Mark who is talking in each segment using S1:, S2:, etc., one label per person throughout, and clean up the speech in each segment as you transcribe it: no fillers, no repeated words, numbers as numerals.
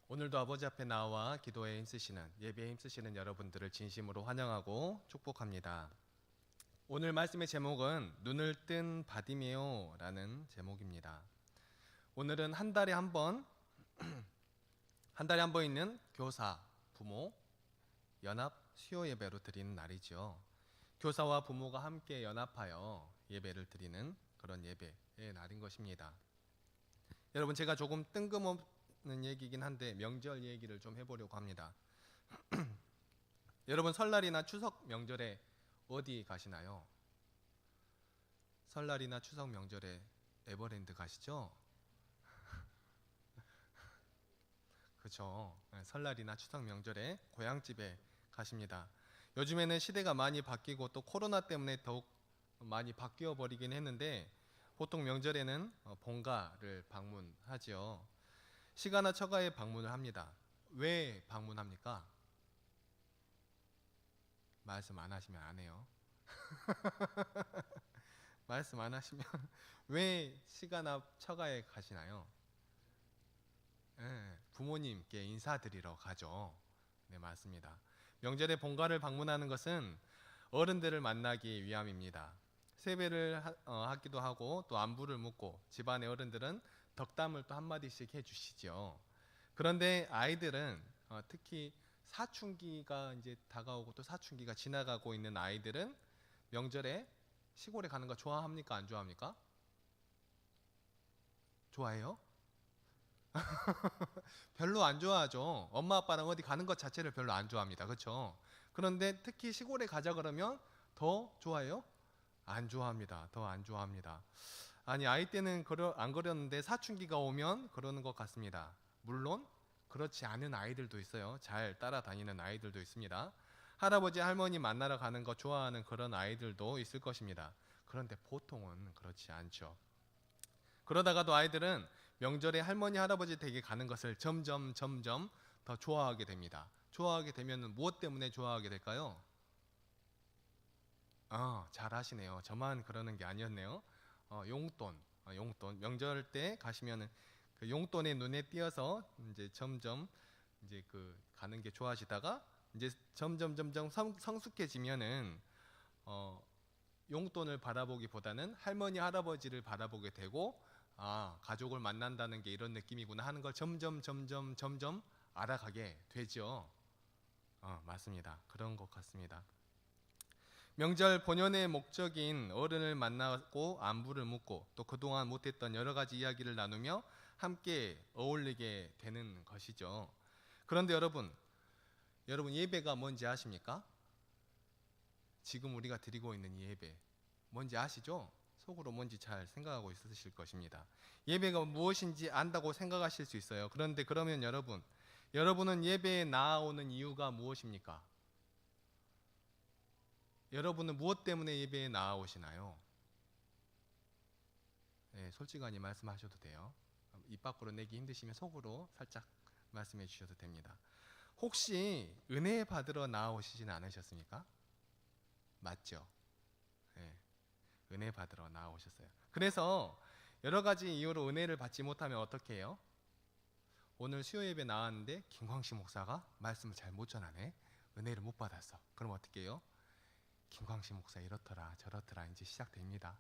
S1: 오늘도 아버지 앞에 나와 기도에 힘쓰시는, 예배에 힘쓰시는 여러분들을 진심으로 환영하고 축복합니다. 오늘 말씀의 제목은 눈을 뜬 바디메오라는 제목입니다. 오늘은 한 달에 한 번 있는 교사, 부모, 연합 수요 예배로 드리는 날이죠. 교사와 부모가 함께 연합하여 예배를 드리는 그런 예배의 날인 것입니다. 여러분, 제가 조금 뜬금없는 얘기긴 한데 명절 얘기를 좀 해보려고 합니다. 여러분, 설날이나 추석 명절에 어디 가시나요? 설날이나 추석 명절에 에버랜드 가시죠? 그렇죠. 설날이나 추석 명절에 고향집에 가십니다. 요즘에는 시대가 많이 바뀌고 또 코로나 때문에 더욱 많이 바뀌어 버리긴 했는데 보통 명절에는 본가를 방문하지요. 시가나 처가에 방문을 합니다. 왜 방문합니까? 말씀 안 하시면 안 해요. 말씀 안 하시면 왜 시가나 처가에 가시나요? 부모님께 인사드리러 가죠. 네, 맞습니다. 명절에 본가를 방문하는 것은 어른들을 만나기 위함입니다. 세배를 하기도 하고 또 안부를 묻고 집안의 어른들은 덕담을 또 한마디씩 해주시죠. 그런데 아이들은 특히 사춘기가 이제 다가오고 또 사춘기가 지나가고 있는 아이들은 명절에 시골에 가는 거 좋아합니까? 안 좋아합니까? 좋아해요? 별로 안 좋아하죠. 엄마 아빠랑 어디 가는 것 자체를 별로 안 좋아합니다. 그렇죠? 그런데 특히 시골에 가자 그러면 더 좋아해요? 안 좋아합니다. 더 안 좋아합니다. 아니, 아이 때는 안 그랬는데 사춘기가 오면 그러는 것 같습니다. 물론 그렇지 않은 아이들도 있어요. 잘 따라다니는 아이들도 있습니다. 할아버지 할머니 만나러 가는 거 좋아하는 그런 아이들도 있을 것입니다. 그런데 보통은 그렇지 않죠. 그러다가도 아이들은 명절에 할머니 할아버지 댁에 가는 것을 점점 더 좋아하게 됩니다. 좋아하게 되면 무엇 때문에 좋아하게 될까요? 잘 하시네요. 저만 그러는 게 아니었네요. 용돈 명절 때 가시면은 그 용돈에 눈에 띄어서 이제 점점 이제 그 가는 게 좋아지다가 이제 점점 성숙해지면은 어, 용돈을 바라보기보다는 할머니 할아버지를 바라보게 되고, 가족을 만난다는 게 이런 느낌이구나 하는 걸 점점 알아가게 되죠. 맞습니다. 그런 것 같습니다. 명절 본연의 목적인 어른을 만나고 안부를 묻고 또 그동안 못했던 여러 가지 이야기를 나누며 함께 어울리게 되는 것이죠. 그런데 여러분 예배가 뭔지 아십니까? 지금 우리가 드리고 있는 이 예배 뭔지 아시죠? 속으로 뭔지 잘 생각하고 있으실 것입니다. 예배가 무엇인지 안다고 생각하실 수 있어요. 그런데 그러면 여러분은 예배에 나아오는 이유가 무엇입니까? 여러분은 무엇 때문에 예배에 나아오시나요? 네, 솔직하게 말씀하셔도 돼요. 입 밖으로 내기 힘드시면 속으로 살짝 말씀해 주셔도 됩니다. 혹시 은혜 받으러 나오시진 않으셨습니까? 맞죠? 네, 은혜 받으러 나오셨어요. 그래서 여러 가지 이유로 은혜를 받지 못하면 어떻게 해요? 오늘 수요 예배 나왔는데 김광식 목사가 말씀을 잘 못 전하네. 은혜를 못 받았어. 그럼 어떻게 해요? 김광식 목사 이렇더라 저렇더라 이제 시작됩니다.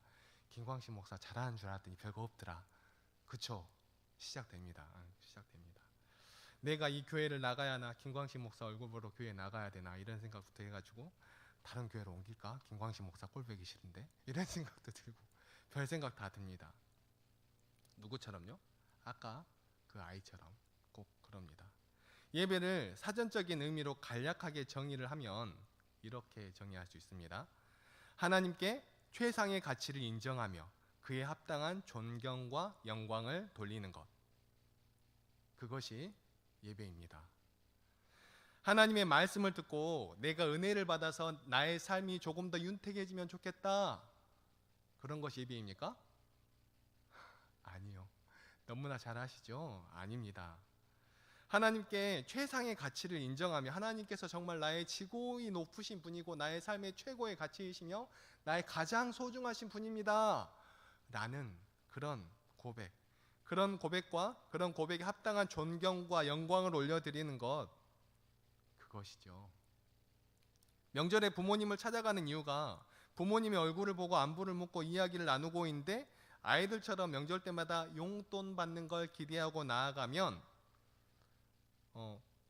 S1: 김광식 목사 잘하는 줄 알았더니 별거 없더라. 그쵸? 시작됩니다. 시작됩니다. 내가 이 교회를 나가야 하나, 김광식 목사 얼굴 보러 교회 나가야 되나 이런 생각부터 해가지고 다른 교회로 옮길까? 김광식 목사 꼴보기 싫은데 이런 생각도 들고 별 생각 다 듭니다. 누구처럼요? 아까 그 아이처럼 꼭 그럽니다. 예배를 사전적인 의미로 간략하게 정의를 하면 이렇게 정의할 수 있습니다. 하나님께 최상의 가치를 인정하며 그에 합당한 존경과 영광을 돌리는 것, 그것이 예배입니다. 하나님의 말씀을 듣고 내가 은혜를 받아서 나의 삶이 조금 더 윤택해지면 좋겠다, 그런 것이 예배입니까? 아니요. 너무나 잘 아시죠? 아닙니다. 하나님께 최상의 가치를 인정하며 하나님께서 정말 나의 지고이 높으신 분이고 나의 삶의 최고의 가치이시며 나의 가장 소중하신 분입니다 라는 그런 고백, 그런 고백과 그런 고백에 합당한 존경과 영광을 올려드리는 것, 그것이죠. 명절에 부모님을 찾아가는 이유가 부모님의 얼굴을 보고 안부를 묻고 이야기를 나누고 있는데, 아이들처럼 명절 때마다 용돈 받는 걸 기대하고 나아가면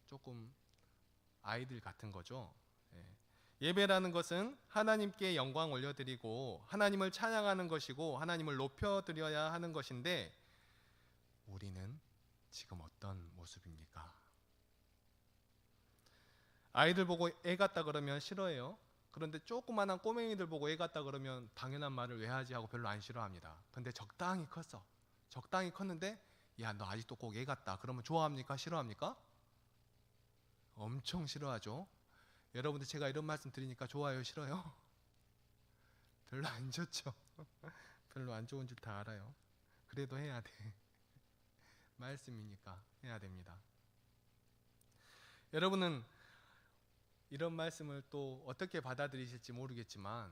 S1: 조금 아이들 같은 거죠. 예. 예배라는 것은 하나님께 영광 올려드리고 하나님을 찬양하는 것이고 하나님을 높여드려야 하는 것인데, 우리는 지금 어떤 모습입니까? 아이들 보고 애 같다 그러면 싫어해요. 그런데 조그만한 꼬맹이들 보고 애 같다 그러면 당연한 말을 왜 하지 하고 별로 안 싫어합니다. 근데 적당히 컸어. 적당히 컸는데 야, 너 아직도 꼭 애 같다 그러면 좋아합니까? 싫어합니까? 엄청 싫어하죠. 여러분들 제가 이런 말씀 드리니까 좋아요? 싫어요? 별로 안 좋죠. 별로 안 좋은 줄 다 알아요. 그래도 해야 돼. 말씀이니까 해야 됩니다. 여러분은 이런 말씀을 또 어떻게 받아들이실지 모르겠지만,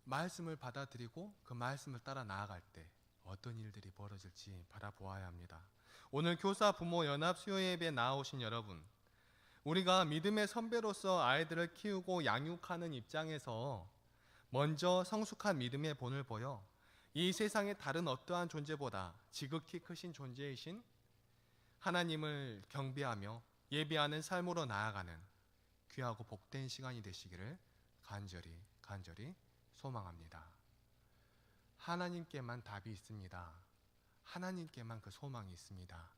S1: 말씀을 받아들이고 그 말씀을 따라 나아갈 때 어떤 일들이 벌어질지 바라보아야 합니다. 오늘 교사 부모 연합 수요 예배에 나오신 여러분, 우리가 믿음의 선배로서 아이들을 키우고 양육하는 입장에서 먼저 성숙한 믿음의 본을 보여 이 세상의 다른 어떠한 존재보다 지극히 크신 존재이신 하나님을 경배하며 예배하는 삶으로 나아가는 귀하고 복된 시간이 되시기를 간절히 소망합니다. 하나님께만 답이 있습니다. 하나님께만 그 소망이 있습니다.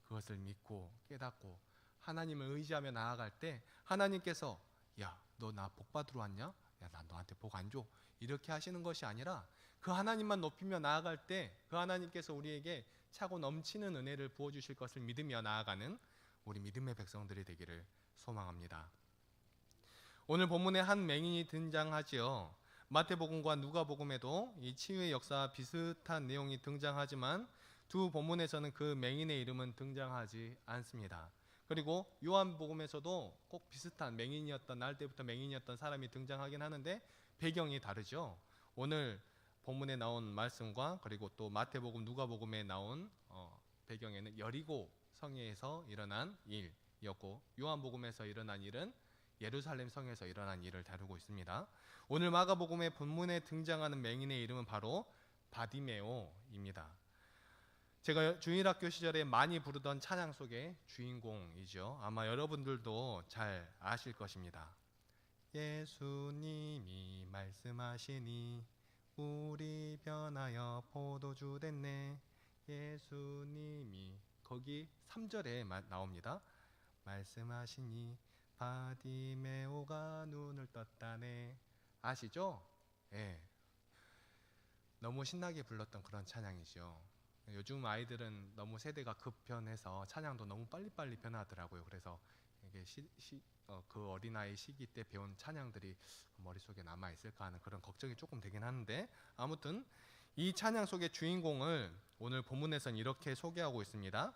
S1: 그것을 믿고 깨닫고 하나님을 의지하며 나아갈 때 하나님께서 야, 너 나 복 받으러 왔냐? 야, 나 너한테 복 안 줘. 이렇게 하시는 것이 아니라 그 하나님만 높이며 나아갈 때 그 하나님께서 우리에게 차고 넘치는 은혜를 부어주실 것을 믿으며 나아가는 우리 믿음의 백성들이 되기를 소망합니다. 오늘 본문에 한 맹인이 등장하지요. 마태복음과 누가복음에도 이 치유의 역사와 비슷한 내용이 등장하지만 두 본문에서는 그 맹인의 이름은 등장하지 않습니다. 그리고 요한복음에서도 꼭 비슷한 맹인이었던 날 때부터 맹인이었던 사람이 등장하긴 하는데 배경이 다르죠. 오늘 본문에 나온 말씀과 그리고 또 마태복음, 누가복음에 나온 배경에는 여리고 성에서 일어난 일이었고, 요한복음에서 일어난 일은 예루살렘 성에서 일어난 일을 다루고 있습니다. 오늘 마가복음의 본문에 등장하는 맹인의 이름은 바로 바디메오입니다. 제가 주일학교 시절에 많이 부르던 찬양 속의 주인공이죠. 아마 여러분들도 잘 아실 것입니다. 예수님이 말씀하시니 우리 변하여 포도주 됐네. 예수님이, 거기 3절에 나옵니다. 말씀하시니 바디메오가 눈을 떴다네. 아시죠? 예. 너무 신나게 불렀던 그런 찬양이죠. 요즘 아이들은 너무 세대가 급변해서 찬양도 너무 빨리빨리 변하더라고요. 그래서 이게 그 어린아이 시기 때 배운 찬양들이 머릿속에 남아있을까 하는 그런 걱정이 조금 되긴 하는데, 아무튼 이 찬양 속의 주인공을 오늘 본문에서는 이렇게 소개하고 있습니다.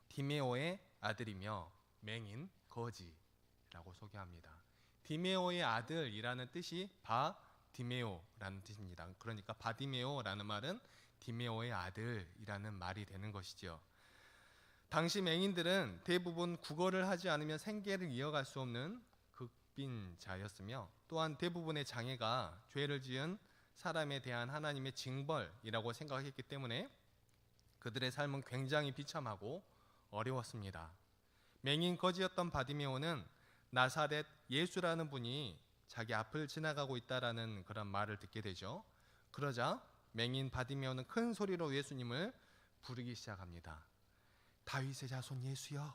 S1: 디메오의 아들이며 맹인 거지라고 소개합니다. 디메오의 아들이라는 뜻이 바디메오라는 뜻입니다. 그러니까 바디메오라는 말은 디메오의 아들이라는 말이 되는 것이죠. 당시 맹인들은 대부분 국어를 하지 않으면 생계를 이어갈 수 없는 극빈자였으며, 또한 대부분의 장애가 죄를 지은 사람에 대한 하나님의 징벌이라고 생각했기 때문에 그들의 삶은 굉장히 비참하고 어려웠습니다. 맹인 거지였던 바디메오는 나사렛 예수라는 분이 자기 앞을 지나가고 있다라는 그런 말을 듣게 되죠. 그러자 맹인 바디메오는 큰 소리로 예수님을 부르기 시작합니다. 다윗의 자손 예수여,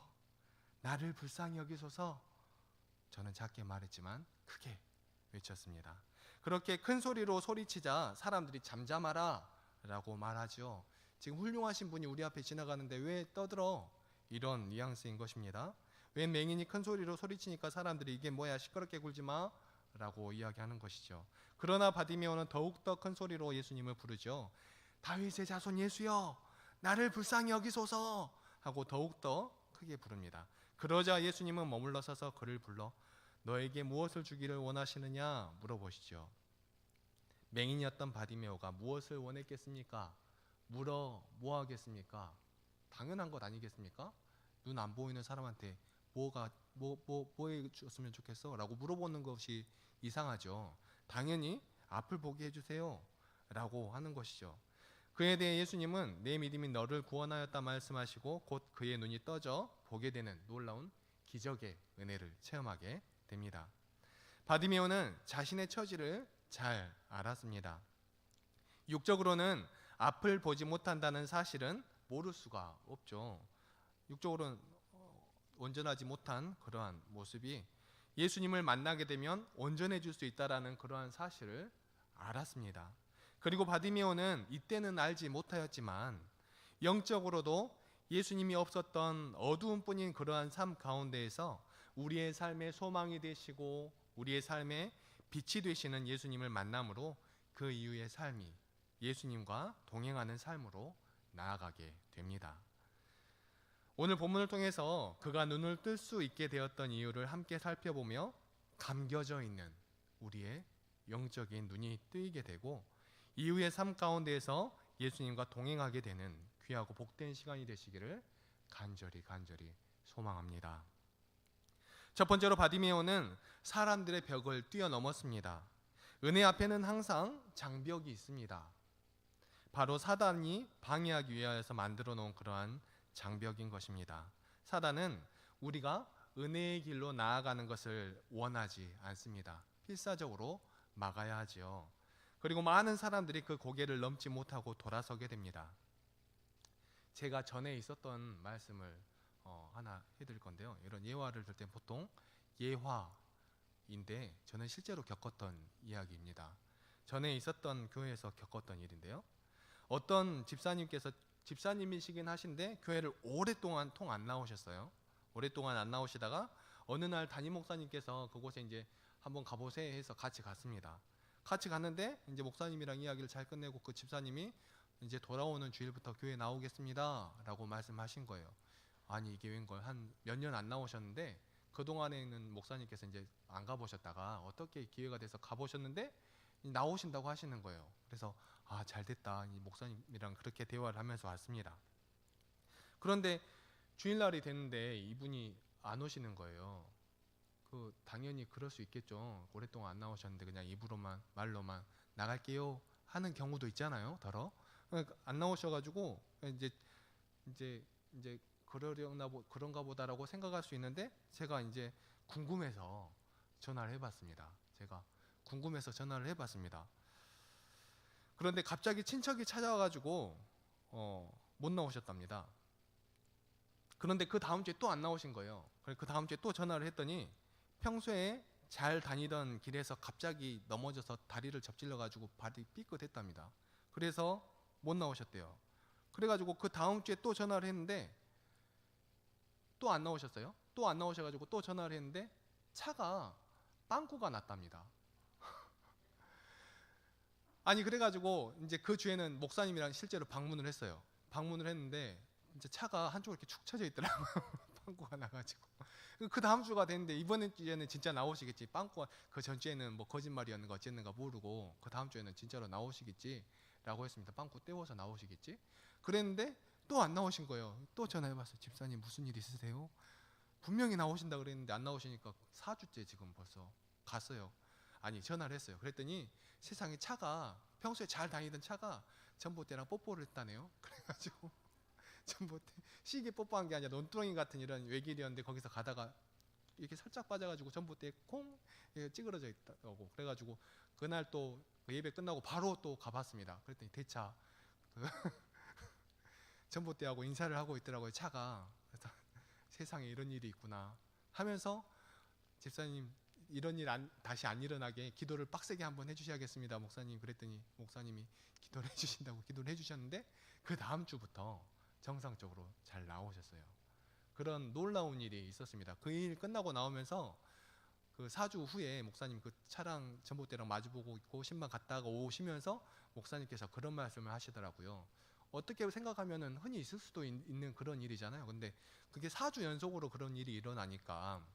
S1: 나를 불쌍히 여기소서. 저는 작게 말했지만 크게 외쳤습니다. 그렇게 큰 소리로 소리치자 사람들이 잠잠하라 라고 말하죠. 지금 훌륭하신 분이 우리 앞에 지나가는데 왜 떠들어? 이런 뉘앙스인 것입니다. 웬 맹인이 큰 소리로 소리치니까 사람들이 이게 뭐야, 시끄럽게 굴지 마 라고 이야기하는 것이죠. 그러나 바디메오는 더욱더 큰 소리로 예수님을 부르죠. 다윗의 자손 예수여, 나를 불쌍히 여기소서 하고 더욱더 크게 부릅니다. 그러자 예수님은 머물러 서서 그를 불러 너에게 무엇을 주기를 원하시느냐 물어보시죠. 맹인이었던 바디메오가 무엇을 원했겠습니까? 물어 뭐 하겠습니까? 당연한 것 아니겠습니까? 눈 안 보이는 사람한테 뭐 해줬으면 좋겠어? 라고 물어보는 것이 이상하죠. 당연히 앞을 보게 해주세요 라고 하는 것이죠. 그에 대해 예수님은 내 믿음이 너를 구원하였다 말씀하시고 곧 그의 눈이 떠져 보게 되는 놀라운 기적의 은혜를 체험하게 됩니다. 바디메오는 자신의 처지를 잘 알았습니다. 육적으로는 앞을 보지 못한다는 사실은 모를 수가 없죠. 육적으로는 온전하지 못한 그러한 모습이 예수님을 만나게 되면 온전해질 수 있다라는 그러한 사실을 알았습니다. 그리고 바디메오는 이때는 알지 못하였지만 영적으로도 예수님이 없었던 어두운 뿐인 그러한 삶 가운데에서 우리의 삶의 소망이 되시고 우리의 삶의 빛이 되시는 예수님을 만남으로 그 이후의 삶이 예수님과 동행하는 삶으로 나아가게 됩니다. 오늘 본문을 통해서 그가 눈을 뜰 수 있게 되었던 이유를 함께 살펴보며 감겨져 있는 우리의 영적인 눈이 뜨이게 되고 이후의 삶 가운데에서 예수님과 동행하게 되는 귀하고 복된 시간이 되시기를 간절히 소망합니다. 첫 번째로 바디메오는 사람들의 벽을 뛰어넘었습니다. 은혜 앞에는 항상 장벽이 있습니다. 바로 사단이 방해하기 위하여서 만들어 놓은 그러한 장벽인 것입니다. 사단은 우리가 은혜의 길로 나아가는 것을 원하지 않습니다. 필사적으로 막아야 하지요. 그리고 많은 사람들이 그 고개를 넘지 못하고 돌아서게 됩니다. 제가 전에 있었던 말씀을 하나 해드릴 건데요. 이런 예화를 들 때 보통 예화인데 저는 실제로 겪었던 이야기입니다. 전에 있었던 교회에서 겪었던 일인데요. 어떤 집사님이시긴 하신데 교회를 오랫동안 통 안 나오셨어요. 오랫동안 안 나오시다가 어느 날 담임 목사님께서 그곳에 이제 한번 가보세 해서 같이 갔습니다. 같이 갔는데 이제 목사님이랑 이야기를 잘 끝내고 그 집사님이 이제 돌아오는 주일부터 교회 나오겠습니다 라고 말씀하신 거예요. 아니 이게 웬걸, 한 몇 년 안 나오셨는데 그동안에는 목사님께서 이제 안 가보셨다가 어떻게 기회가 돼서 가보셨는데 나오신다고 하시는 거예요. 그래서 아 잘됐다, 이 목사님이랑 그렇게 대화를 하면서 왔습니다. 그런데 주일날이 됐는데 이분이 안 오시는 거예요. 당연히 그럴 수 있겠죠. 오랫동안 안 나오셨는데 그냥 입으로만 말로만 나갈게요 하는 경우도 있잖아요. 더러 그러니까 안 나오셔가지고 이제 그런가 보다라고 생각할 수 있는데 제가 이제 궁금해서 전화를 해봤습니다. 그런데 갑자기 친척이 찾아와가지고 못 나오셨답니다. 그런데 그 다음 주에 또 안 나오신 거예요. 그 다음 주에 또 전화를 했더니 평소에 잘 다니던 길에서 갑자기 넘어져서 다리를 접질러가지고 발이 삐끗했답니다. 그래서 못 나오셨대요. 그래가지고 그 다음 주에 또 전화를 했는데 또 안 나오셨어요. 또 안 나오셔가지고 또 전화를 했는데 차가 빵꾸가 났답니다. 아니 그래가지고 이제 그 주에는 목사님이랑 실제로 방문을 했어요. 방문을 했는데 이제 차가 한쪽으로 이렇게 축 처져 있더라고요. 빵꾸가 나가지고 그 다음 주가 됐는데 이번 주에는 진짜 나오시겠지. 빵꾸가 그 전 주에는 뭐 거짓말이었는가 어쨌는가 모르고 그 다음 주에는 진짜로 나오시겠지라고 했습니다. 빵꾸 떼워서 나오시겠지. 그랬는데 또 안 나오신 거예요. 또 전화해봤어요. 집사님 무슨 일 있으세요? 분명히 나오신다 그랬는데 안 나오시니까 4주째 지금 벌써 갔어요. 아니 전화를 했어요. 그랬더니 세상에 차가 평소에 잘 다니던 차가 전봇대랑 뽀뽀를 했다네요. 그래가지고 전봇대 시계 뽀뽀한 게 아니라 논두렁이 같은 이런 외길이었는데 거기서 가다가 이렇게 살짝 빠져가지고 전봇대에 콩 찌그러져 있다고. 그래가지고 그날 또 예배 끝나고 바로 또 가봤습니다. 그랬더니 대차 전봇대하고 인사를 하고 있더라고요. 차가. 그래서 세상에 이런 일이 있구나 하면서 집사님 이런 일 다시 안 일어나게 기도를 빡세게 한번 해주셔야겠습니다 목사님. 그랬더니 목사님이 기도를 해주신다고 기도를 해주셨는데 그 다음 주부터 정상적으로 잘 나오셨어요. 그런 놀라운 일이 있었습니다. 그 일 끝나고 나오면서 그 4주 후에 목사님 그 차랑 전봇대랑 마주보고 있고 신방 갔다가 오시면서 목사님께서 그런 말씀을 하시더라고요. 어떻게 생각하면은 흔히 있을 수도 있는 그런 일이잖아요. 근데 그게 4주 연속으로 그런 일이 일어나니까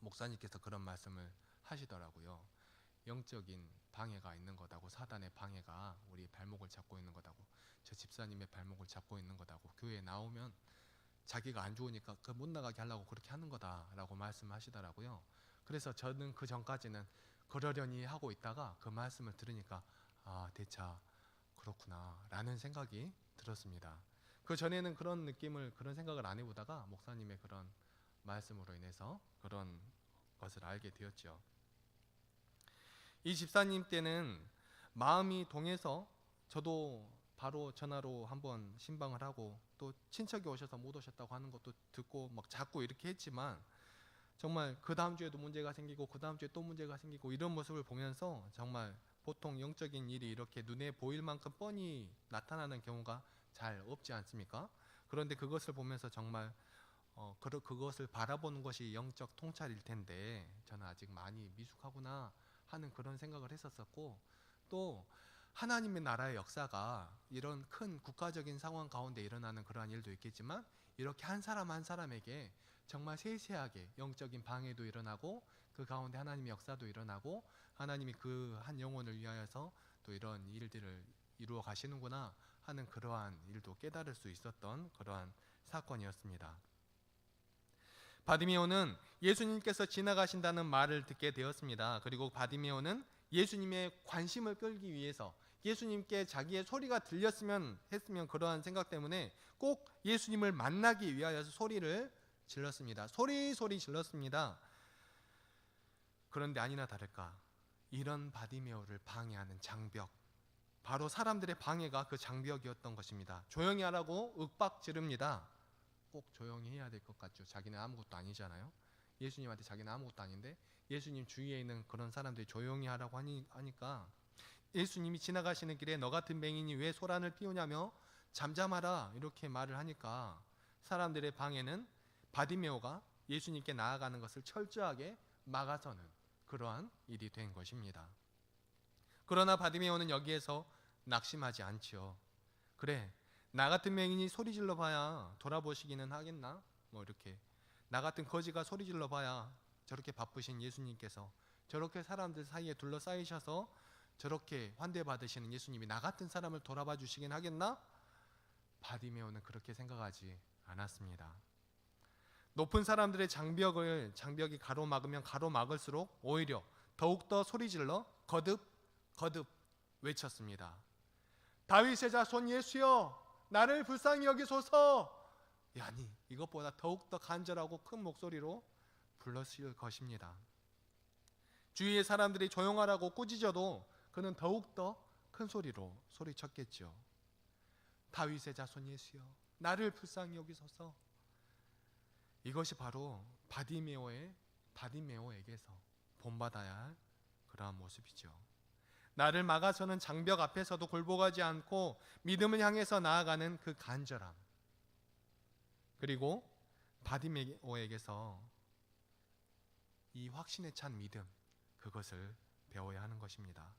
S1: 목사님께서 그런 말씀을 하시더라고요. 영적인 방해가 있는 거다고, 사단의 방해가 우리 발목을 잡고 있는 거다고, 저 집사님의 발목을 잡고 있는 거다고, 교회에 나오면 자기가 안 좋으니까 그 못 나가게 하려고 그렇게 하는 거다라고 말씀하시더라고요. 그래서 저는 그 전까지는 그러려니 하고 있다가 그 말씀을 들으니까 아, 대차 그렇구나 라는 생각이 들었습니다. 그 전에는 그런 생각을 안 해보다가 목사님의 그런 말씀으로 인해서 그런 것을 알게 되었죠. 이 집사님 때는 마음이 동해서 저도 바로 전화로 한번 신방을 하고, 또 친척이 오셔서 못 오셨다고 하는 것도 듣고 막 자꾸 이렇게 했지만, 정말 그 다음 주에도 문제가 생기고 그 다음 주에 또 문제가 생기고 이런 모습을 보면서 정말 보통 영적인 일이 이렇게 눈에 보일 만큼 뻔히 나타나는 경우가 잘 없지 않습니까? 그런데 그것을 보면서 정말 그것을 바라보는 것이 영적 통찰일 텐데 저는 아직 많이 미숙하구나 하는 그런 생각을 했었었고, 또 하나님의 나라의 역사가 이런 큰 국가적인 상황 가운데 일어나는 그러한 일도 있겠지만, 이렇게 한 사람 한 사람에게 정말 세세하게 영적인 방해도 일어나고 그 가운데 하나님의 역사도 일어나고 하나님이 그 한 영혼을 위하여서 또 이런 일들을 이루어 가시는구나 하는 그러한 일도 깨달을 수 있었던 그러한 사건이었습니다. 바디메오는 예수님께서 지나가신다는 말을 듣게 되었습니다. 그리고 바디메오는 예수님의 관심을 끌기 위해서 예수님께 자기의 소리가 들렸으면 했으면 그러한 생각 때문에 꼭 예수님을 만나기 위하여서 소리를 질렀습니다. 소리 질렀습니다. 그런데 아니나 다를까 이런 바디메오를 방해하는 장벽, 바로 사람들의 방해가 그 장벽이었던 것입니다. 조용히 하라고 윽박 지릅니다. 꼭 조용히 해야 될 것 같죠. 자기는 아무것도 아니잖아요. 예수님한테 자기는 아무것도 아닌데 예수님 주위에 있는 그런 사람들이 조용히 하라고 하니까, 예수님이 지나가시는 길에 너 같은 맹인이 왜 소란을 피우냐며 잠잠하라 이렇게 말을 하니까 사람들의 방해는 바디메오가 예수님께 나아가는 것을 철저하게 막아서는 그러한 일이 된 것입니다. 그러나 바디메오는 여기에서 낙심하지 않지요. 그래, 나 같은 맹인이 소리 질러 봐야 돌아보시기는 하겠나? 뭐 이렇게 나 같은 거지가 소리 질러 봐야 저렇게 바쁘신 예수님께서, 저렇게 사람들 사이에 둘러싸이셔서 저렇게 환대받으시는 예수님이 나 같은 사람을 돌아봐 주시긴 하겠나? 바디메오는 그렇게 생각하지 않았습니다. 높은 사람들의 장벽이 가로막으면 가로막을수록 오히려 더욱더 소리질러 거듭 외쳤습니다. 다윗의 자손 예수여, 나를 불쌍히 여기소서. 아니, 이것보다 더욱더 간절하고 큰 목소리로 불렀을 것입니다. 주위의 사람들이 조용하라고 꾸짖어도 그는 더욱더 큰 소리로 소리쳤겠죠. 다윗의 자손 예수여, 나를 불쌍히 여기소서. 이것이 바로 바디메오에게서 본받아야 할 그러한 모습이죠. 나를 막아서는 장벽 앞에서도 굴복하지 않고 믿음을 향해서 나아가는 그 간절함, 그리고 바디메오에게서 이 확신에 찬 믿음, 그것을 배워야 하는 것입니다.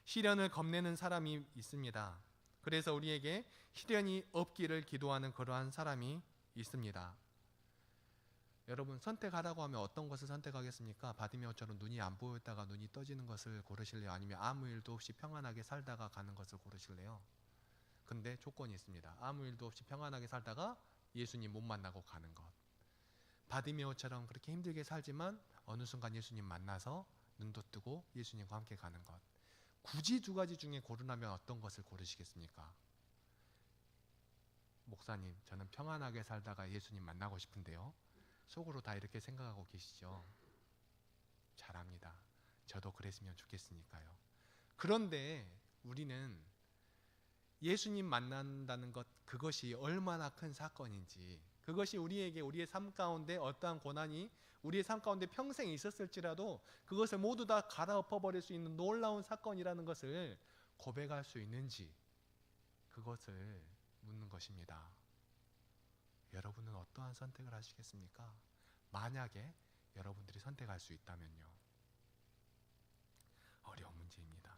S1: 시련을 겁내는 사람이 있습니다. 그래서 우리에게 시련이 없기를 기도하는 그러한 사람이 있습니다. 여러분, 선택하라고 하면 어떤 것을 선택하겠습니까? 바디메오처럼 눈이 안 보였다가 눈이 떠지는 것을 고르실래요? 아니면 아무 일도 없이 평안하게 살다가 가는 것을 고르실래요? 근데 조건이 있습니다. 아무 일도 없이 평안하게 살다가 예수님 못 만나고 가는 것. 바디메오처럼 그렇게 힘들게 살지만 어느 순간 예수님 만나서 눈도 뜨고 예수님과 함께 가는 것. 굳이 두 가지 중에 고르라면 어떤 것을 고르시겠습니까? 목사님, 저는 평안하게 살다가 예수님 만나고 싶은데요. 속으로 다 이렇게 생각하고 계시죠? 잘합니다. 저도 그랬으면 좋겠으니까요. 그런데 우리는 예수님 만난다는 것, 그것이 얼마나 큰 사건인지, 그것이 우리에게 우리의 삶 가운데 어떠한 고난이 우리의 삶 가운데 평생 있었을지라도 그것을 모두 다 갈아엎어 버릴 수 있는 놀라운 사건이라는 것을 고백할 수 있는지, 그것을 묻는 것입니다. 여러분은 어떠한 선택을 하시겠습니까? 만약에 여러분들이 선택할 수 있다면요. 어려운 문제입니다.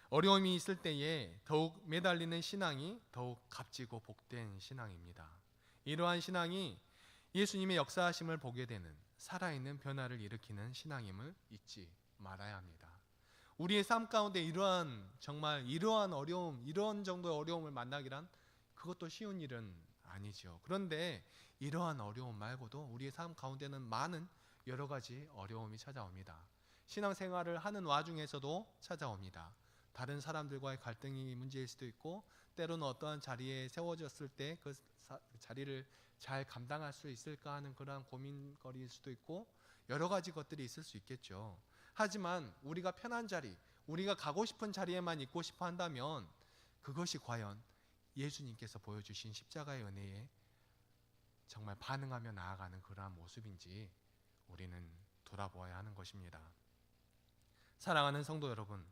S1: 어려움이 있을 때에 더욱 매달리는 신앙이 더욱 값지고 복된 신앙입니다. 이러한 신앙이 예수님의 역사하심을 보게 되는 살아있는 변화를 일으키는 신앙임을 잊지 말아야 합니다. 우리의 삶 가운데 이러한 어려움, 이런 정도의 어려움을 만나기란 그것도 쉬운 일은 아니죠. 그런데 이러한 어려움 말고도 우리의 삶 가운데는 많은 여러 가지 어려움이 찾아옵니다. 신앙생활을 하는 와중에서도 찾아옵니다. 다른 사람들과의 갈등이 문제일 수도 있고, 때로는 어떠한 자리에 세워졌을 때 그 자리를 잘 감당할 수 있을까 하는 그러한 고민거리일 수도 있고, 여러 가지 것들이 있을 수 있겠죠. 하지만 우리가 편한 자리, 우리가 가고 싶은 자리에만 있고 싶어 한다면 그것이 과연 예수님께서 보여주신 십자가의 은혜에 정말 반응하며 나아가는 그러한 모습인지 우리는 돌아보아야 하는 것입니다. 사랑하는 성도 여러분,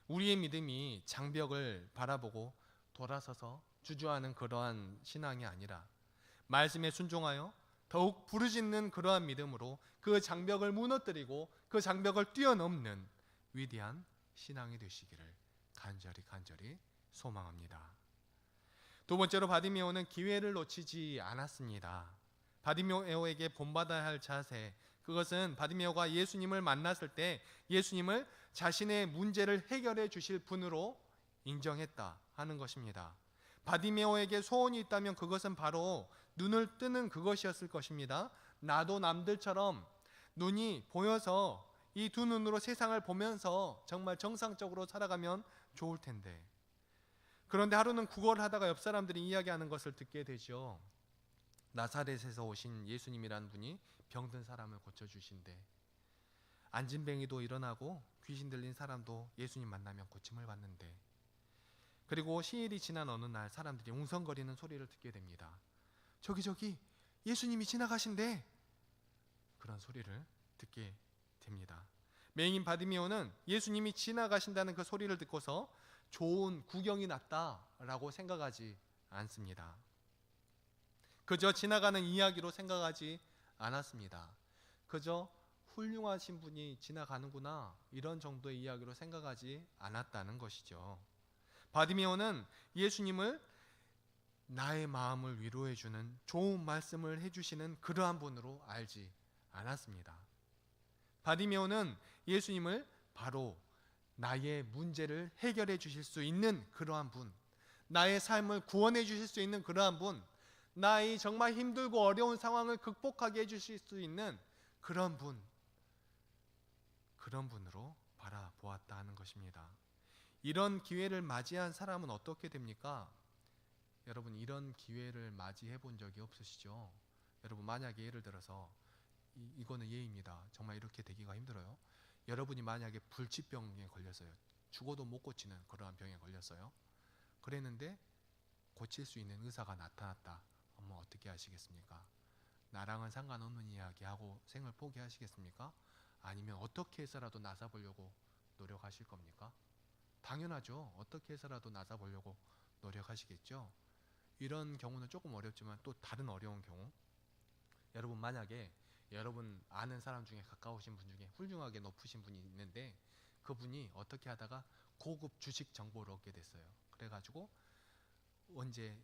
S1: 우리의 믿음이 장벽을 바라보고 돌아서서 주저하는 그러한 신앙이 아니라 말씀에 순종하여 더욱 부르짖는 그러한 믿음으로 그 장벽을 무너뜨리고 그 장벽을 뛰어넘는 위대한 신앙이 되시기를 간절히 소망합니다. 두 번째로 바디메오는 기회를 놓치지 않았습니다. 바디메오에게 본받아야 할 자세, 그것은 바디메오가 예수님을 만났을 때 예수님을 자신의 문제를 해결해 주실 분으로 인정했다 하는 것입니다. 바디메오에게 소원이 있다면 그것은 바로 눈을 뜨는 그것이었을 것입니다. 나도 남들처럼 눈이 보여서 이 두 눈으로 세상을 보면서 정말 정상적으로 살아가면 좋을 텐데, 그런데 하루는 구걸을 하다가 옆 사람들이 이야기하는 것을 듣게 되죠. 나사렛에서 오신 예수님이라는 분이 병든 사람을 고쳐주신대. 안진뱅이도 일어나고 귀신 들린 사람도 예수님 만나면 고침을 받는데, 그리고 시일이 지난 어느 날 사람들이 웅성거리는 소리를 듣게 됩니다. 저기 예수님이 지나가신대. 그런 소리를 듣게 됩니다. 맹인 바디메오는 예수님이 지나가신다는 그 소리를 듣고서 좋은 구경이 났다라고 생각하지 않습니다. 그저 지나가는 이야기로 생각하지 않았습니다. 그저 훌륭하신 분이 지나가는구나, 이런 정도의 이야기로 생각하지 않았다는 것이죠. 바디메오는 예수님을 나의 마음을 위로해주는 좋은 말씀을 해주시는 그러한 분으로 알지 않았습니다. 바디메오는 예수님을 바로 나의 문제를 해결해 주실 수 있는 그러한 분, 나의 삶을 구원해 주실 수 있는 그러한 분, 나의 정말 힘들고 어려운 상황을 극복하게 해주실 수 있는 그런 분, 그런 분으로 바라보았다 하는 것입니다. 이런 기회를 맞이한 사람은 어떻게 됩니까? 여러분, 이런 기회를 맞이해 본 적이 없으시죠? 여러분, 만약에 예를 들어서 이거는 예입니다. 정말 이렇게 되기가 힘들어요. 여러분이 만약에 불치병에 걸렸어요. 죽어도 못 고치는 그러한 병에 걸렸어요. 그랬는데 고칠 수 있는 의사가 나타났다. 어떻게 하시겠습니까? 나랑은 상관없는 이야기하고 생을 포기하시겠습니까? 아니면 어떻게 해서라도 나서보려고 노력하실 겁니까? 당연하죠. 어떻게 해서라도 나서보려고 노력하시겠죠. 이런 경우는 조금 어렵지만 또 다른 어려운 경우, 여러분 만약에 여러분 아는 사람 중에 가까우신 분 중에 훌륭하게 높으신 분이 있는데 그분이 어떻게 하다가 고급 주식 정보를 얻게 됐어요. 그래가지고 언제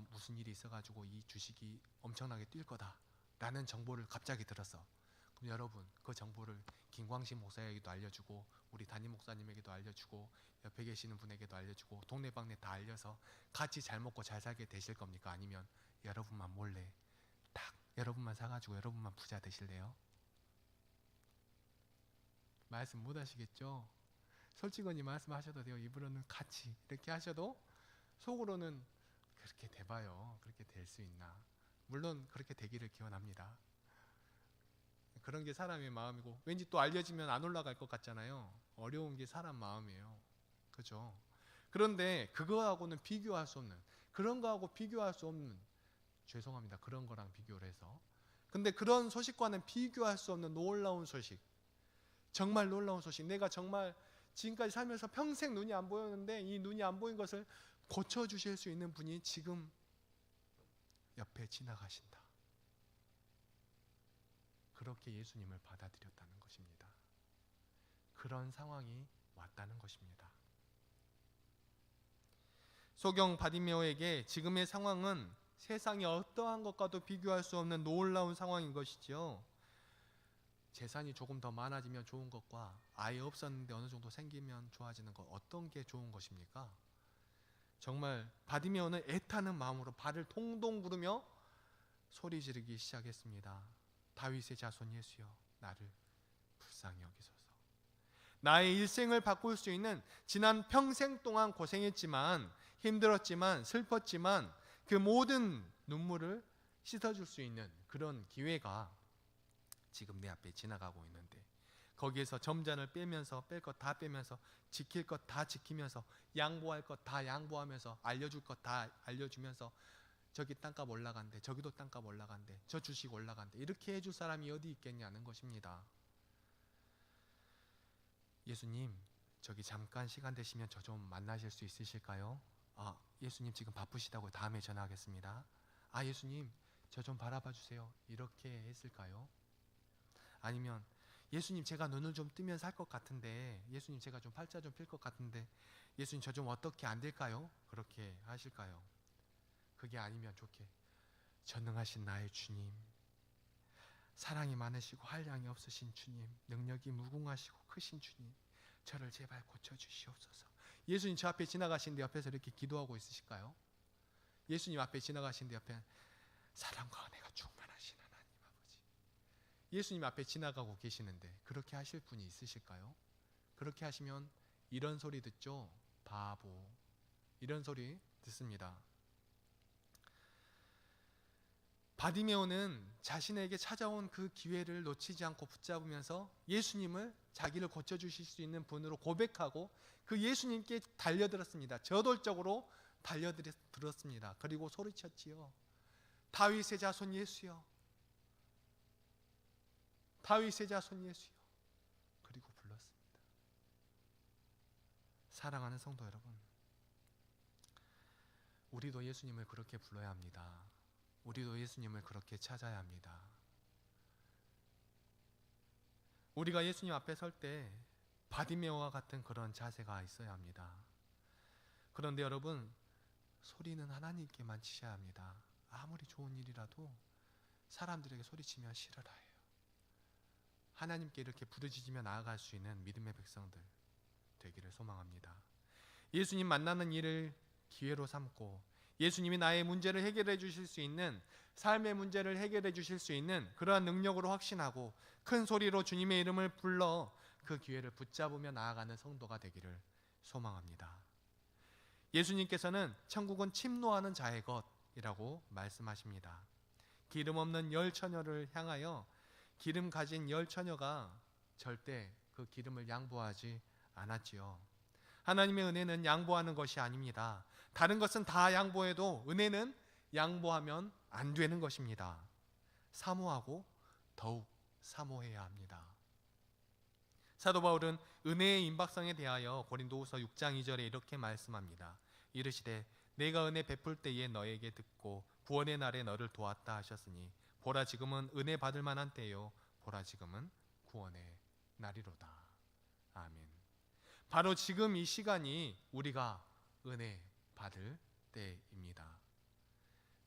S1: 무슨 일이 있어가지고 이 주식이 엄청나게 뛸 거다라는 정보를 갑자기 들었어. 그럼 여러분 그 정보를 김광식 목사에게도 알려주고 우리 담임 목사님에게도 알려주고 옆에 계시는 분에게도 알려주고 동네방네 다 알려서 같이 잘 먹고 잘 살게 되실 겁니까? 아니면 여러분만 몰래 딱 여러분만 사가지고 여러분만 부자 되실래요? 말씀 못 하시겠죠? 솔직히 말씀하셔도 돼요. 입으로는 같이 이렇게 하셔도 속으로는 그렇게 돼봐요. 그렇게 될 수 있나? 물론 그렇게 되기를 기원합니다. 그런 게 사람의 마음이고, 왠지 또 알려지면 안 올라갈 것 같잖아요. 어려운 게 사람 마음이에요. 그죠? 그런데 그거하고는 비교할 수 없는, 그런 거하고 비교할 수 없는, 죄송합니다. 그런 거랑 비교를 해서. 근데 그런 소식과는 비교할 수 없는 놀라운 소식, 정말 놀라운 소식, 내가 정말 지금까지 살면서 평생 눈이 안 보였는데 이 눈이 안 보인 것을 고쳐주실 수 있는 분이 지금 옆에 지나가신다. 그렇게 예수님을 받아들였다는 것입니다. 그런 상황이 왔다는 것입니다. 소경 바디메오에게 지금의 상황은 세상의 어떠한 것과도 비교할 수 없는 놀라운 상황인 것이죠. 재산이 조금 더 많아지면 좋은 것과 아예 없었는데 어느 정도 생기면 좋아지는 것, 어떤 게 좋은 것입니까? 정말 바디메오는 애타는 마음으로 발을 동동 구르며 소리 지르기 시작했습니다. 다윗의 자손 예수여, 나를 불쌍히 여기소서. 나의 일생을 바꿀 수 있는, 지난 평생 동안 고생했지만 힘들었지만 슬펐지만 그 모든 눈물을 씻어줄 수 있는 그런 기회가 지금 내 앞에 지나가고 있는데, 거기에서 점잔을 빼면서 뺄 것 다 빼면서 지킬 것 다 지키면서 양보할 것 다 양보하면서 알려줄 것 다 알려주면서 저기 땅값 올라간대, 저기도 땅값 올라간대, 저 주식 올라간대, 이렇게 해줄 사람이 어디 있겠냐는 것입니다. 예수님, 저기 잠깐 시간 되시면 저 좀 만나실 수 있으실까요? 아, 예수님 지금 바쁘시다고 다음에 전화하겠습니다. 아, 예수님 저 좀 바라봐 주세요. 이렇게 했을까요? 아니면 예수님 제가 눈을 좀 뜨면 살 것 같은데, 예수님 제가 좀 팔자 좀 필 것 같은데, 예수님 저 좀 어떻게 안 될까요? 그렇게 하실까요? 그게 아니면 좋게, 전능하신 나의 주님, 사랑이 많으시고 한량이 없으신 주님, 능력이 무궁하시고 크신 주님, 저를 제발 고쳐주시옵소서. 예수님 저 앞에 지나가시는데 옆에서 이렇게 기도하고 있으실까요? 예수님 앞에 지나가시는데 옆에 사랑과 은혜가 충만하신 하나님 아버지, 예수님 앞에 지나가고 계시는데 그렇게 하실 분이 있으실까요? 그렇게 하시면 이런 소리 듣죠? 바보. 이런 소리 듣습니다. 바디메오는 자신에게 찾아온 그 기회를 놓치지 않고 붙잡으면서 예수님을 자기를 고쳐주실 수 있는 분으로 고백하고 그 예수님께 달려들었습니다. 저돌적으로 달려들었습니다. 그리고 소리쳤지요. 다윗의 자손 예수여, 다윗의 자손 예수여. 그리고 불렀습니다. 사랑하는 성도 여러분, 우리도 예수님을 그렇게 불러야 합니다. 우리도 예수님을 그렇게 찾아야 합니다. 우리가 예수님 앞에 설 때 바디메오와 같은 그런 자세가 있어야 합니다. 그런데 여러분, 소리는 하나님께만 치셔야 합니다. 아무리 좋은 일이라도 사람들에게 소리치면 싫어라 해요. 하나님께 이렇게 부르짖으며 나아갈 수 있는 믿음의 백성들 되기를 소망합니다. 예수님 만나는 일을 기회로 삼고 예수님이 나의 문제를 해결해 주실 수 있는, 삶의 문제를 해결해 주실 수 있는 그러한 능력으로 확신하고 큰 소리로 주님의 이름을 불러 그 기회를 붙잡으며 나아가는 성도가 되기를 소망합니다. 예수님께서는 천국은 침노하는 자의 것이라고 말씀하십니다. 기름 없는 열 처녀를 향하여 기름 가진 열 처녀가 절대 그 기름을 양보하지 않았지요. 하나님의 은혜는 양보하는 것이 아닙니다. 다른 것은 다 양보해도 은혜는 양보하면 안 되는 것입니다. 사모하고 더욱 사모해야 합니다. 사도 바울은 은혜의 임박성에 대하여 고린도후서 6장 2절에 이렇게 말씀합니다. 이르시되 내가 은혜 베풀 때에 너에게 듣고 구원의 날에 너를 도왔다 하셨으니 보라 지금은 은혜 받을 만한 때요 보라 지금은 구원의 날이로다. 아멘. 바로 지금 이 시간이 우리가 은혜 받을 때입니다.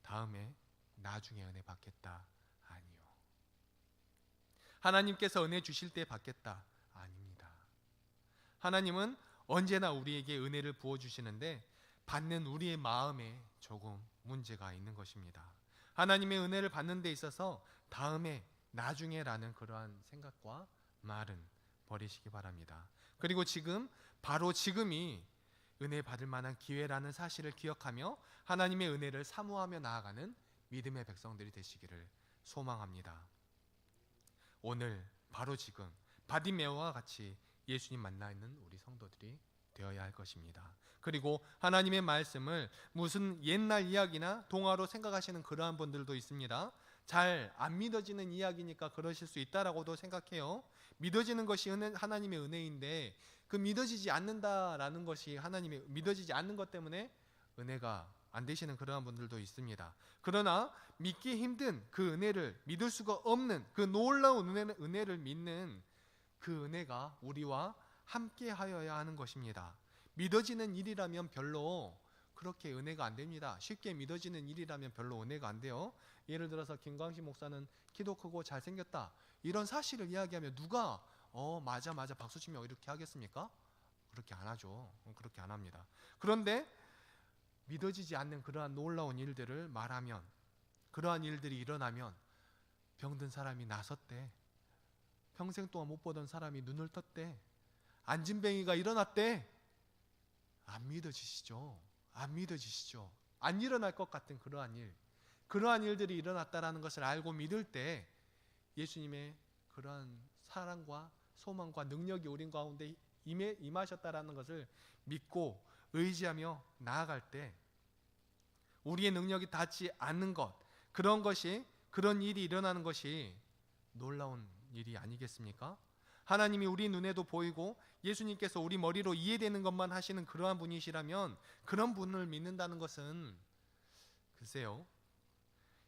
S1: 다음에 나중에 은혜 받겠다, 아니요. 하나님께서 은혜 주실 때 받겠다, 아닙니다. 하나님은 언제나 우리에게 은혜를 부어주시는데 받는 우리의 마음에 조금 문제가 있는 것입니다. 하나님의 은혜를 받는 데 있어서 다음에 나중에라는 그러한 생각과 말은 버리시기 바랍니다. 그리고 지금, 바로 지금이 은혜 받을 만한 기회라는 사실을 기억하며 하나님의 은혜를 사모하며 나아가는 믿음의 백성들이 되시기를 소망합니다. 오늘 바로 지금 바디메오와 같이 예수님 만나 있는 우리 성도들이 되어야 할 것입니다. 그리고 하나님의 말씀을 무슨 옛날 이야기나 동화로 생각하시는 그러한 분들도 있습니다. 잘 안 믿어지는 이야기니까 그러실 수 있다라고도 생각해요. 믿어지는 것이 하나님의 은혜인데 그 믿어지지 않는다라는 것이 하나님의, 믿어지지 않는 것 때문에 은혜가 안 되시는 그러한 분들도 있습니다. 그러나 믿기 힘든 그 은혜를, 믿을 수가 없는 그 놀라운 은혜를 믿는 그 은혜가 우리와 함께 하여야 하는 것입니다. 믿어지는 일이라면 별로 그렇게 은혜가 안 됩니다. 쉽게 믿어지는 일이라면 별로 은혜가 안 돼요. 예를 들어서 김광식 목사는 키도 크고 잘생겼다, 이런 사실을 이야기하면 누가 맞아 박수치며 이렇게 하겠습니까? 그렇게 안 하죠. 그렇게 안 합니다. 그런데 믿어지지 않는 그러한 놀라운 일들을 말하면, 그러한 일들이 일어나면 병든 사람이 나섰대, 평생 동안 못 보던 사람이 눈을 떴대, 안진뱅이가 일어났대. 안 믿어지시죠? 안 믿어지시죠? 안 일어날 것 같은 그러한 일들이 일어났다라는 것을 알고 믿을 때 예수님의 그러한 사랑과 소망과 능력이 우리 가운데 임하셨다라는 것을 믿고 의지하며 나아갈 때, 우리의 능력이 닿지 않는 것, 그런 일이 일어나는 것이 놀라운 일이 아니겠습니까? 하나님이 우리 눈에도 보이고 예수님께서 우리 머리로 이해되는 것만 하시는 그러한 분이시라면, 그런 분을 믿는다는 것은, 글쎄요,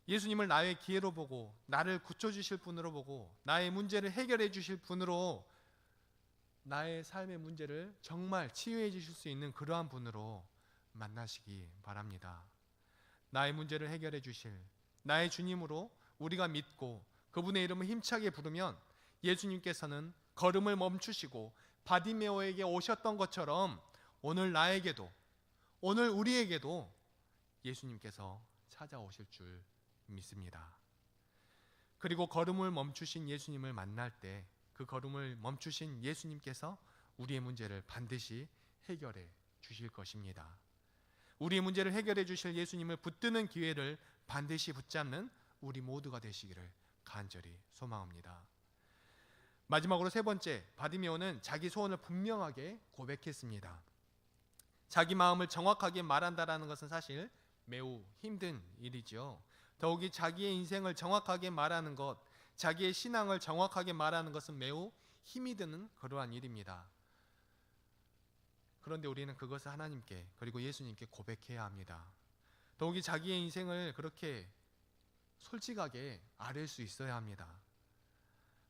S1: 예수님을 나의 기회로 보고, 나를 고쳐주실 분으로 보고, 나의 문제를 해결해 주실 분으로, 나의 삶의 문제를 정말 치유해 주실 수 있는 그러한 분으로 만나시기 바랍니다. 나의 문제를 해결해 주실 나의 주님으로 우리가 믿고 그분의 이름을 힘차게 부르면 예수님께서는 걸음을 멈추시고 바디메오에게 오셨던 것처럼 오늘 나에게도, 오늘 우리에게도 예수님께서 찾아오실 줄 믿습니다. 그리고 걸음을 멈추신 예수님을 만날 때 그 걸음을 멈추신 예수님께서 우리의 문제를 반드시 해결해 주실 것입니다. 우리의 문제를 해결해 주실 예수님을 붙드는 기회를 반드시 붙잡는 우리 모두가 되시기를 간절히 소망합니다. 마지막으로 세 번째, 바디메오는 자기 소원을 분명하게 고백했습니다. 자기 마음을 정확하게 말한다라는 것은 사실 매우 힘든 일이죠. 더욱이 자기의 인생을 정확하게 말하는 것, 자기의 신앙을 정확하게 말하는 것은 매우 힘이 드는 그러한 일입니다. 그런데 우리는 그것을 하나님께, 그리고 예수님께 고백해야 합니다. 더욱이 자기의 인생을 그렇게 솔직하게 아뢰 수 있어야 합니다.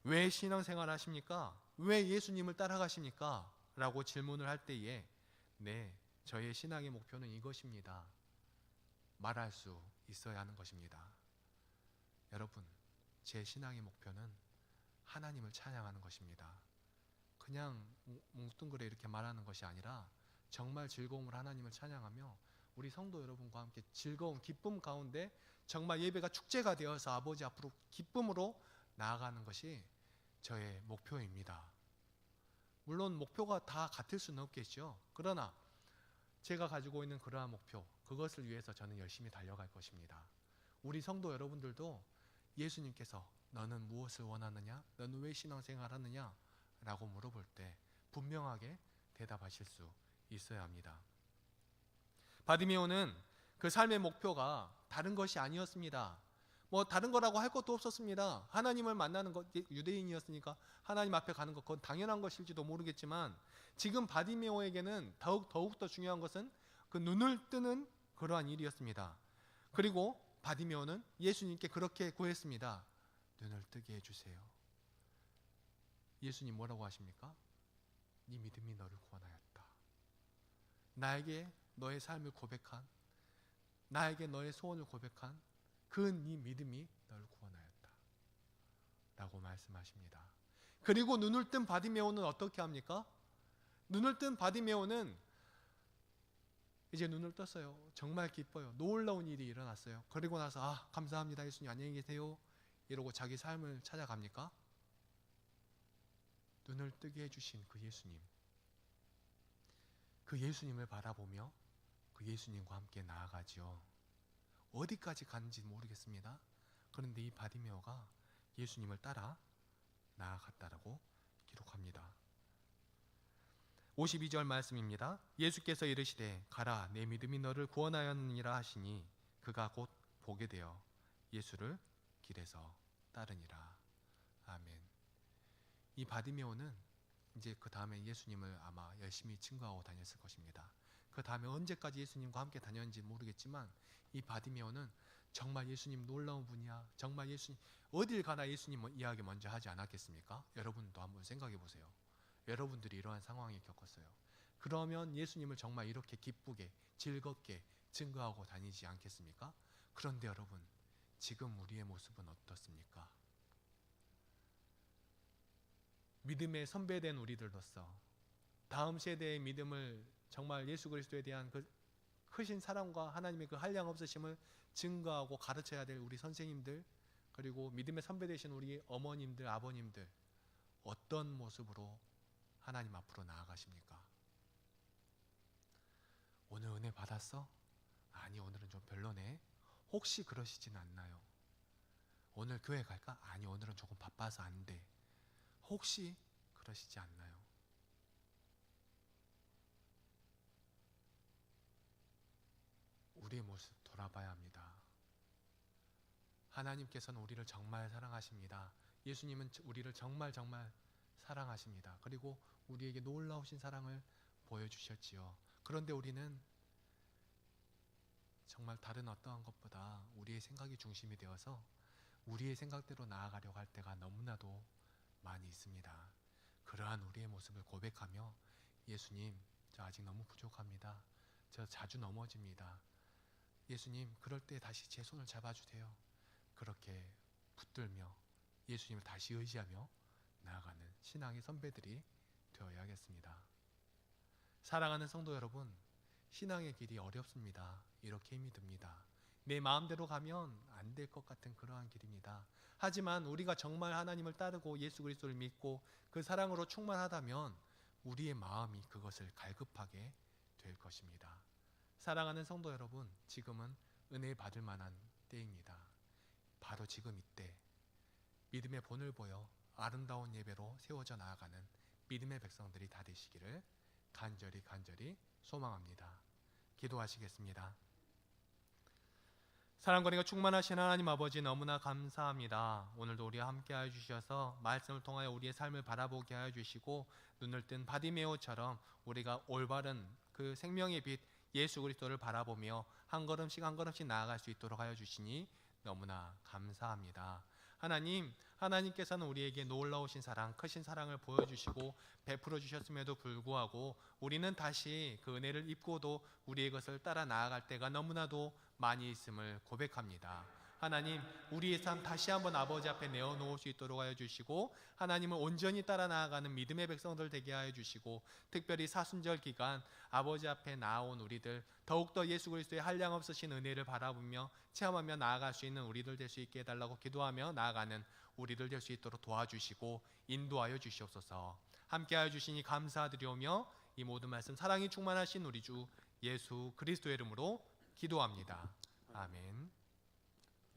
S1: 왜 신앙생활 하십니까? 왜 예수님을 따라가십니까? 라고 질문을 할 때에 네, 저의 신앙의 목표는 이것입니다, 말할 수 있어야 하는 것입니다. 여러분, 제 신앙의 목표는 하나님을 찬양하는 것입니다. 그냥 뭉뚱그려 이렇게 말하는 것이 아니라 정말 즐거움으로 하나님을 찬양하며 우리 성도 여러분과 함께 즐거운 기쁨 가운데 정말 예배가 축제가 되어서 아버지 앞으로 기쁨으로 나아가는 것이 저의 목표입니다. 물론 목표가 다 같을 수는 없겠죠. 그러나 제가 가지고 있는 그러한 목표, 그것을 위해서 저는 열심히 달려갈 것입니다. 우리 성도 여러분들도 예수님께서 너는 무엇을 원하느냐? 너는 왜 신앙생활 하느냐? 라고 물어볼 때 분명하게 대답하실 수 있어야 합니다. 바디메오는 그 삶의 목표가 다른 것이 아니었습니다. 다른 거라고 할 것도 없었습니다. 하나님을 만나는 것, 유대인이었으니까 하나님 앞에 가는 것, 그건 당연한 것일지도 모르겠지만 지금 바디메오에게는 더욱더 중요한 것은 그 눈을 뜨는 그러한 일이었습니다. 그리고 바디메오는 예수님께 그렇게 구했습니다. 눈을 뜨게 해주세요. 예수님 뭐라고 하십니까? 네 믿음이 너를 구원하였다. 나에게 너의 삶을 고백한, 나에게 너의 소원을 고백한 그 네 믿음이 너를 구원하였다 라고 말씀하십니다. 그리고 눈을 뜬 바디메오는 어떻게 합니까? 눈을 뜬 바디메오는 이제 눈을 떴어요. 정말 기뻐요. 놀라운 일이 일어났어요. 그리고 나서 감사합니다 예수님, 안녕히 계세요 이러고 자기 삶을 찾아갑니까? 눈을 뜨게 해주신 그 예수님, 그 예수님을 바라보며 그 예수님과 함께 나아가죠. 어디까지 가는지 모르겠습니다. 그런데 이 바디메오가 예수님을 따라 나아갔다라고 기록합니다. 52절 말씀입니다. 예수께서 이르시되 가라, 내 믿음이 너를 구원하였느니라 하시니 그가 곧 보게 되어 예수를 길에서 따르니라. 아멘. 이 바디메오는 이제 그 다음에 예수님을 아마 열심히 증거하고 다녔을 것입니다. 그 다음에 언제까지 예수님과 함께 다녔는지 모르겠지만 이 바디메오는 정말 예수님 놀라운 분이야, 정말 예수님 어딜 가나 예수님 이야기 먼저 하지 않았겠습니까? 여러분도 한번 생각해 보세요. 여러분들이 이러한 상황을 겪었어요. 그러면 예수님을 정말 이렇게 기쁘게 즐겁게 증거하고 다니지 않겠습니까? 그런데 여러분, 지금 우리의 모습은 어떻습니까? 믿음의 선배된 우리들로서 다음 세대의 믿음을 정말 예수 그리스도에 대한 그 크신 사랑과 하나님의 그 한량 없으심을 증거하고 가르쳐야 될 우리 선생님들, 그리고 믿음의 선배 되신 우리 어머님들, 아버님들, 어떤 모습으로 하나님 앞으로 나아가십니까? 오늘 은혜 받았어? 아니, 오늘은 좀 별로네. 혹시 그러시진 않나요? 오늘 교회 갈까? 아니, 오늘은 조금 바빠서 안 돼. 혹시 그러시지 않나요? 우리의 모습 돌아봐야 합니다. 하나님께서는 우리를 정말 사랑하십니다. 예수님은 우리를 정말 사랑하십니다. 그리고 우리에게 놀라우신 사랑을 보여주셨지요. 그런데 우리는 정말 다른 어떠한 것보다 우리의 생각이 중심이 되어서 우리의 생각대로 나아가려고 할 때가 너무나도 많이 있습니다. 그러한 우리의 모습을 고백하며, 예수님, 저 아직 너무 부족합니다. 저 자주 넘어집니다. 예수님, 그럴 때 다시 제 손을 잡아주세요. 그렇게 붙들며 예수님을 다시 의지하며 나아가는 신앙의 선배들이 되어야겠습니다. 사랑하는 성도 여러분, 신앙의 길이 어렵습니다. 이렇게 힘이 듭니다. 내 마음대로 가면 안 될 것 같은 그러한 길입니다. 하지만 우리가 정말 하나님을 따르고 예수 그리스도를 믿고 그 사랑으로 충만하다면 우리의 마음이 그것을 갈급하게 될 것입니다. 사랑하는 성도 여러분, 지금은 은혜 받을 만한 때입니다. 바로 지금 이때 믿음의 본을 보여 아름다운 예배로 세워져 나아가는 믿음의 백성들이 다 되시기를 간절히 소망합니다. 기도하시겠습니다. 사랑과 은혜가 충만하신 하나님 아버지, 너무나 감사합니다. 오늘도 우리와 함께 하여 주셔서 말씀을 통하여 우리의 삶을 바라보게 하여 주시고, 눈을 뜬 바디메오처럼 우리가 올바른 그 생명의 빛 예수 그리스도를 바라보며 한 걸음씩 나아갈 수 있도록 하여 주시니 너무나 감사합니다. 하나님께서는 우리에게 놀라우신 사랑, 크신 사랑을 보여주시고 베풀어 주셨음에도 불구하고 우리는 다시 그 은혜를 입고도 우리의 것을 따라 나아갈 때가 너무나도 많이 있음을 고백합니다. 하나님, 우리의 삶 다시 한번 아버지 앞에 내어놓을 수 있도록 하여 주시고, 하나님을 온전히 따라 나아가는 믿음의 백성들 되게 하여 주시고, 특별히 사순절 기간 아버지 앞에 나온 우리들 더욱더 예수 그리스도의 한량 없으신 은혜를 바라보며 체험하며 나아갈 수 있는 우리들 될 수 있게 해달라고 기도하며 나아가는 우리들 될 수 있도록 도와주시고 인도하여 주시옵소서. 함께하여 주시니 감사드리오며 이 모든 말씀 사랑이 충만하신 우리 주 예수 그리스도의 이름으로 기도합니다. 아멘.